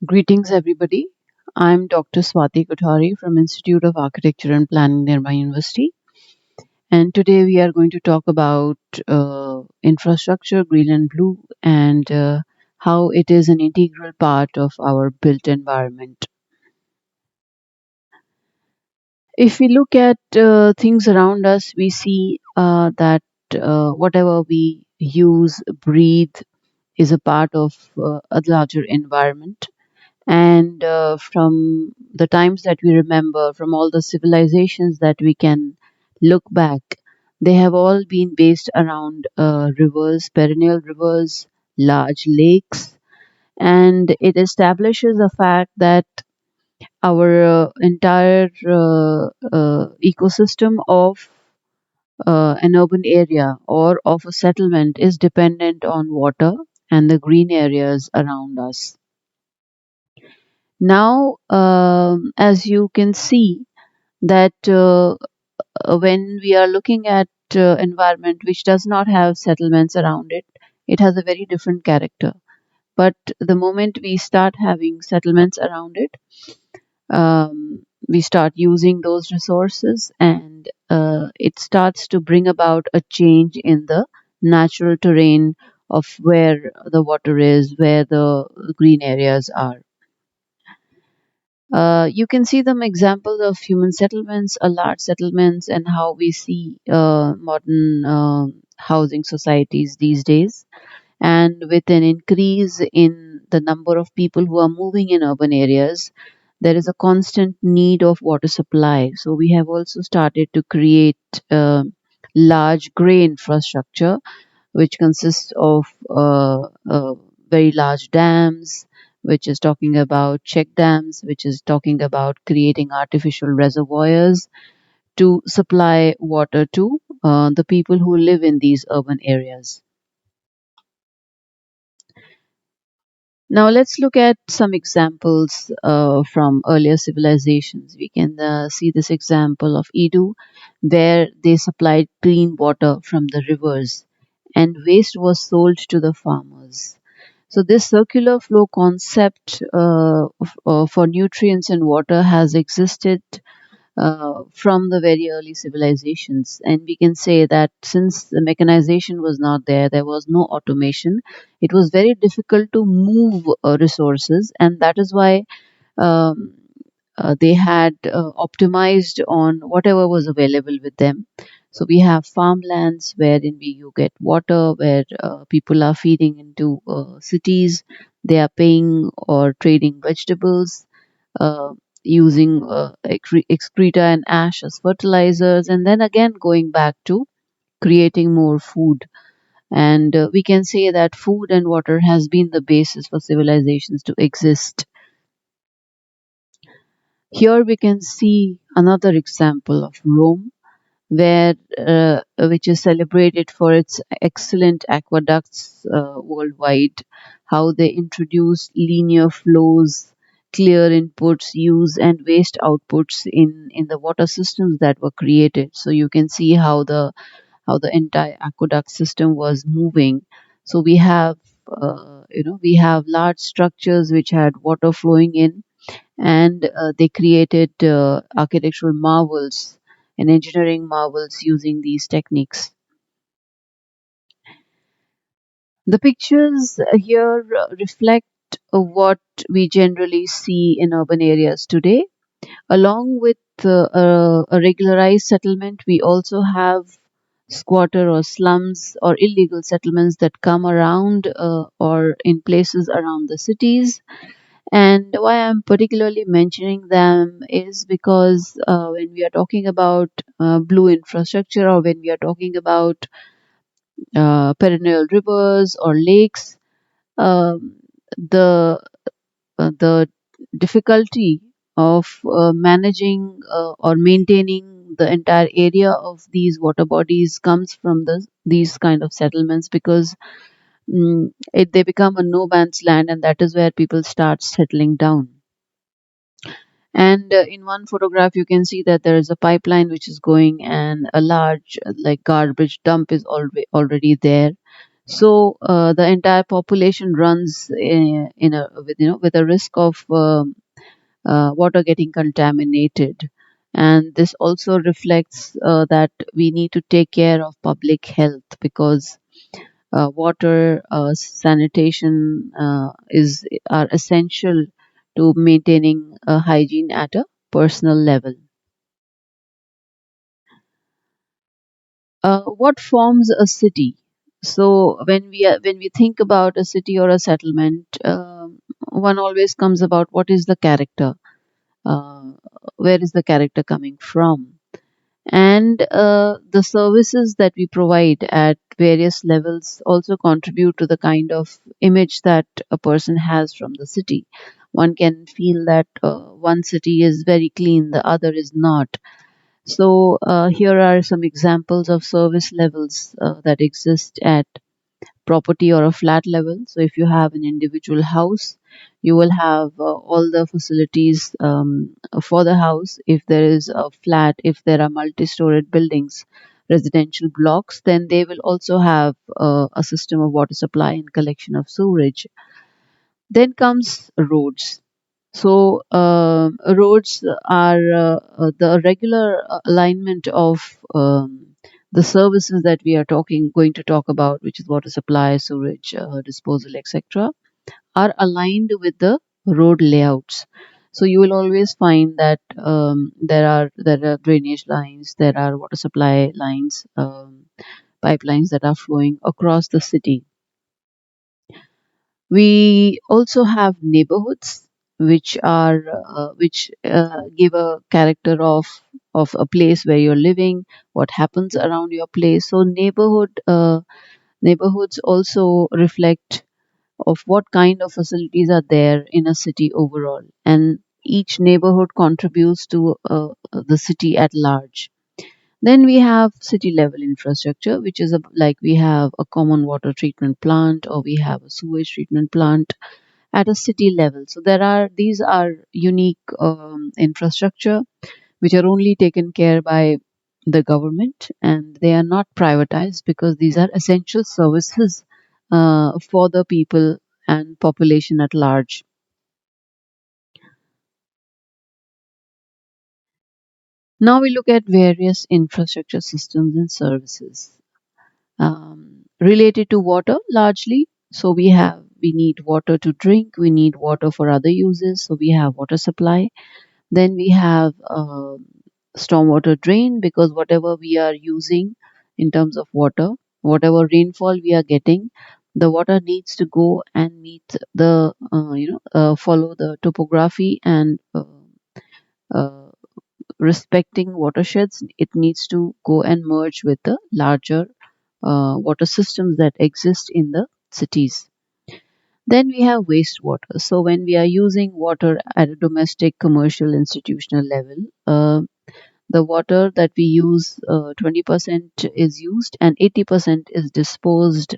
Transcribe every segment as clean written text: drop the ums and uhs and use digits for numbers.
Greetings, everybody. I'm Dr. Swati Kothari from Institute of Architecture and Planning, Nirma University, and today we are going to talk about infrastructure, green and blue, and how it is an integral part of our built environment. If we look at things around us, we see that whatever we use, breathe, is a part of a larger environment. And from the times that we remember, from all the civilizations that we can look back, they have all been based around rivers, perennial rivers, large lakes, and it establishes the fact that our entire ecosystem of an urban area or of a settlement is dependent on water and the green areas around us. Now, as you can see, that when we are looking at environment which does not have settlements around it, it has a very different character. But the moment we start having settlements around it, we start using those resources, and it starts to bring about a change in the natural terrain of where the water is, where the green areas are. You can see them examples of human settlements, large settlements, and how we see modern housing societies these days. And with an increase in the number of people who are moving in urban areas, there is a constant need of water supply. So we have also started to create large grey infrastructure which consists of very large dams, which is talking about check dams, which is talking about creating artificial reservoirs to supply water to the people who live in these urban areas. Now, let's look at some examples from earlier civilizations. We can see this example of Edu, where they supplied clean water from the rivers and waste was sold to the farmers. So, this circular flow concept for nutrients and water has existed from the very early civilizations. And we can say that since the mechanization was not there, there was no automation, it was very difficult to move resources, and that is why um, they had optimized on whatever was available with them. So we have farmlands wherein you get water, where people are feeding into cities. They are paying or trading vegetables, uh, using excreta and ash as fertilizers, and then again going back to creating more food. And we can say that food and water has been the basis for civilizations to exist. Here we can see another example of Rome, where which is celebrated for its excellent aqueducts worldwide, how they introduced linear flows, clear inputs, use and waste outputs in the water systems that were created. So you can see how the entire aqueduct system was moving. So we have we have large structures which had water flowing in, and they created architectural marvels and engineering marvels using these techniques. The pictures here reflect what we generally see in urban areas today. Along with a regularized settlement, we also have squatter or slums or illegal settlements that come around or in places around the cities. And why I'm particularly mentioning them is because when we are talking about blue infrastructure, or when we are talking about perennial rivers or lakes, um, the the difficulty of managing or maintaining the entire area of these water bodies comes from these kind of settlements, because they become a no man's land, and that is where people start settling down. And in one photograph, you can see that there is a pipeline which is going, and a large like garbage dump is already there. So the entire population runs in a with with a risk of water getting contaminated, and this also reflects that we need to take care of public health, because water sanitation is are essential to maintaining hygiene at a personal level. What forms a city? So when we think about a city or a settlement, one always comes about what is the character, uh, where is the character coming from, and the services that we provide at various levels also contribute to the kind of image that a person has from the city. One can feel that one city is very clean, the other is not. So here are some examples of service levels that exist at property or a flat level. So if you have an individual house, you will have all the facilities for the house. If there is a flat, if there are multi-storied buildings, residential blocks, then they will also have a system of water supply and collection of sewerage. Then comes roads. So roads are the regular alignment of the services that we are going to talk about, which is water supply, sewage, disposal, etc., are aligned with the road layouts. So you will always find that there are drainage lines, there are water supply lines, pipelines that are flowing across the city. We also have neighborhoods, which give a character of a place where you're living, what happens around your place. So neighborhoods also reflect of what kind of facilities are there in a city overall, and each neighborhood contributes to the city at large. Then we have city level infrastructure, which is like we have a common water treatment plant, or we have a sewage treatment plant at a city level. So these are unique infrastructure which are only taken care by the government, and they are not privatized because these are essential services for the people and population at large. Now we look at various infrastructure systems and services related to water largely. So we need water to drink, we need water for other uses. So we have water supply. Then we have stormwater drain, because whatever we are using in terms of water, whatever rainfall we are getting, the water needs to go and meet the follow the topography, and uh, respecting watersheds, it needs to go and merge with the larger water systems that exist in the cities. Then we have wastewater. So when we are using water at a domestic, commercial, institutional level, the water that we use, 20% is used and 80% is disposed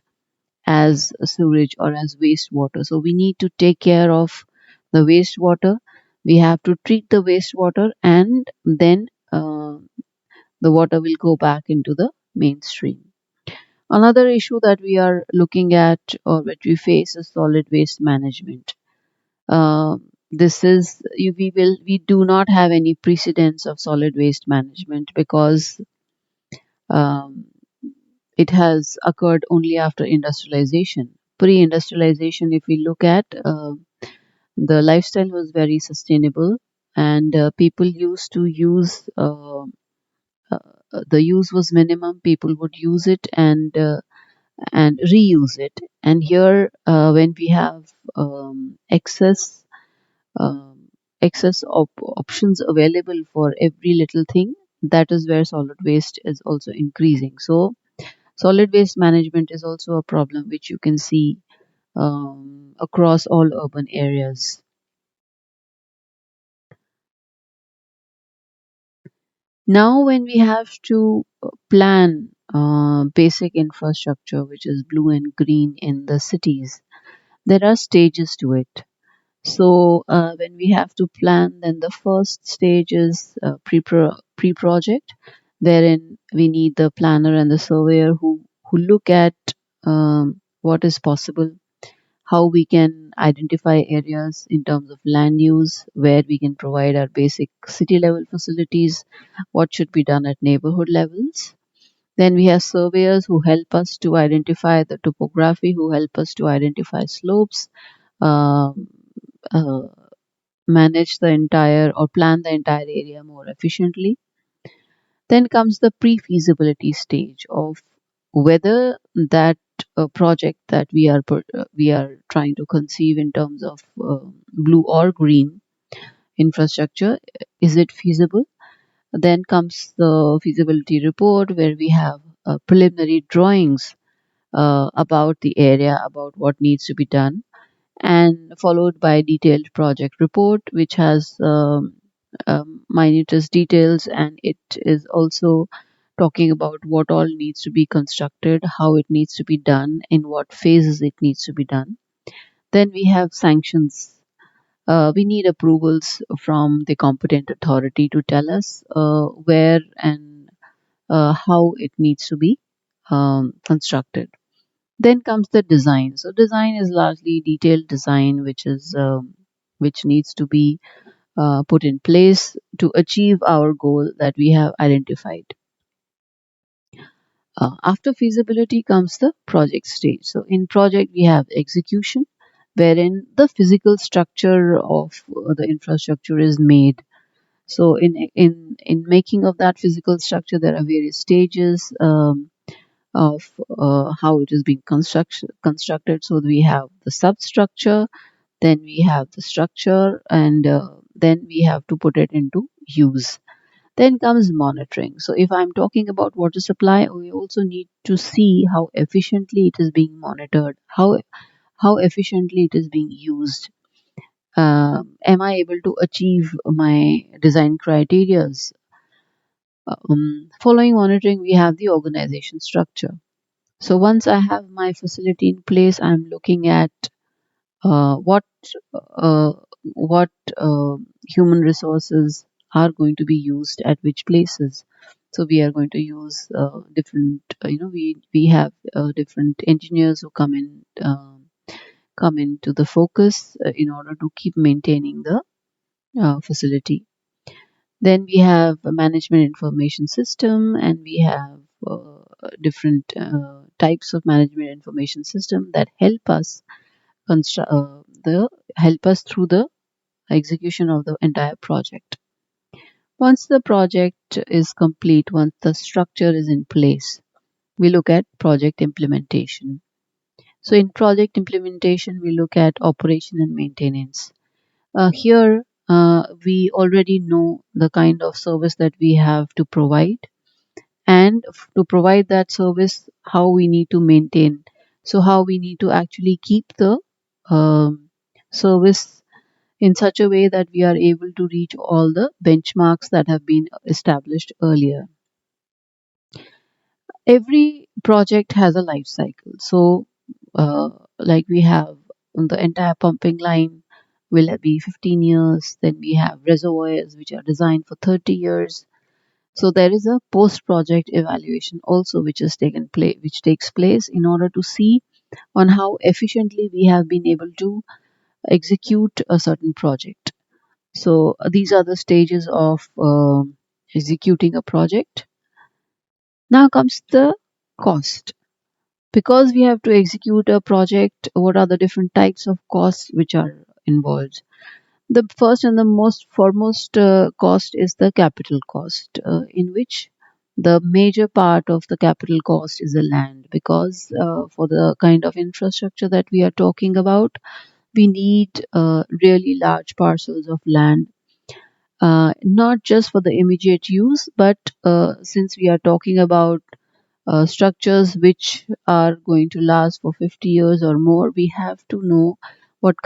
as sewage or as wastewater. So we need to take care of the wastewater. We have to treat the wastewater, and then the water will go back into the mainstream. Another issue that we are looking at, or that we face, is solid waste management. This is we do not have any precedents of solid waste management, because um, it has occurred only after industrialization. Pre-industrialization, if we look at, the lifestyle was very sustainable, and people used to use the use was minimum. People would use it and reuse it. And here, when we have excess um, options available for every little thing, that is where solid waste is also increasing. So solid waste management is also a problem which you can see across all urban areas. Now, when we have to plan basic infrastructure, which is blue and green in the cities, there are stages to it. So, when we have to plan, then the first stage is pre project, wherein we need the planner and the surveyor who look at what is possible, how we can identify areas in terms of land use where we can provide our basic city level facilities, what should be done at neighborhood levels. Then we have surveyors who help us to identify the topography, who help us to identify slopes, um, uh, manage the entire or plan the entire area more efficiently. Then comes the pre-feasibility stage of whether that project that we are trying to conceive in terms of blue or green infrastructure, is it feasible. Then comes the feasibility report where we have preliminary drawings about the area, about what needs to be done, and followed by detailed project report which has minutest details, and it is also talking about what all needs to be constructed, how it needs to be done, in what phases it needs to be done. Then we have sanctions. We need approvals from the competent authority to tell us where and how it needs to be constructed. Then comes the design. So design is largely detailed design, which needs to be put in place to achieve our goal that we have identified. After feasibility comes the project stage. So in project we have execution, wherein the physical structure of the infrastructure is made. So in making of that physical structure, there are various stages of how it is being constructed. So we have the substructure, then we have the structure, and then we have to put it into use. Then comes monitoring. So if I'm talking about water supply, we also need to see how efficiently it is being monitored, how efficiently it is being used. Am I able to achieve my design criterias? Following monitoring, we have the organization structure. So once I have my facility in place, I'm looking at uh, what uh, what human resources are going to be used at which places. So we are going to use different, we have different engineers who come into the focus in order to keep maintaining the facility. Then we have a management information system, and we have different types of management information system that help us through the execution of the entire project. Once the project is complete, once the structure is in place, we look at project implementation. So in project implementation, we look at operation and maintenance. Here, we already know the kind of service that we have to provide, and to provide that service, how we need to maintain. So, how we need to actually keep the service in such a way that we are able to reach all the benchmarks that have been established earlier. Every project has a life cycle. So, like we have the entire pumping line will be 15 years, then we have reservoirs which are designed for 30 years. So there is a post project evaluation also which takes place in order to see on how efficiently we have been able to execute a certain project. So these are the stages of executing a project. Now comes the cost. Because we have to execute a project, what are the different types of costs which are involved? The first and the most foremost cost is the capital cost, in which the major part of the capital cost is the land, because for the kind of infrastructure that we are talking about, we need really large parcels of land, not just for the immediate use, but since we are talking about structures which are going to last for 50 years or more, we have to know what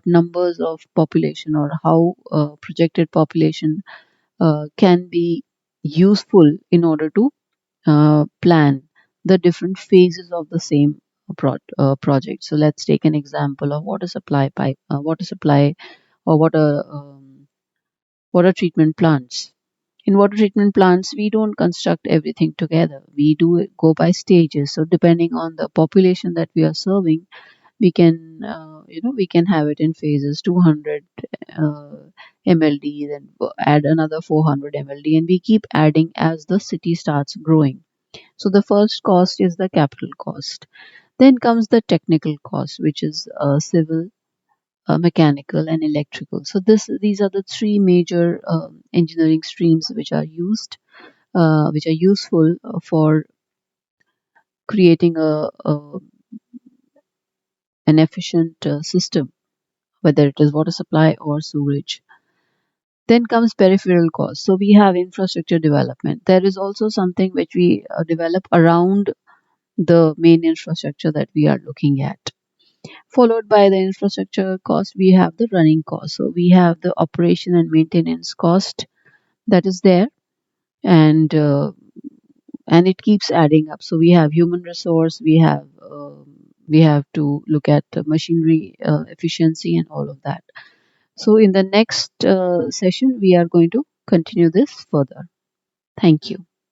numbers of population, or how projected population can be useful in order to plan the different phases of the same project. So let's take an example of water supply or water treatment plants. In water treatment plants, we don't construct everything together. We do go by stages. So depending on the population that we are serving, we can we can have it in phases: 200 uh, mld, then add another 400 mld, and we keep adding as the city starts growing. So the first cost is the capital cost. Then comes the technical cost, which is civil, mechanical, and electrical. So these are the three major engineering streams which are useful for creating an efficient system, whether it is water supply or sewage. Then comes peripheral costs. So we have infrastructure development. There is also something which we develop around the main infrastructure that we are looking at. Followed by the infrastructure cost, we have the running cost. So we have the operation and maintenance cost that is there, and it keeps adding up. So we have human resource, we have to look at the machinery efficiency and all of that. So in the next session, we are going to continue this further. Thank you.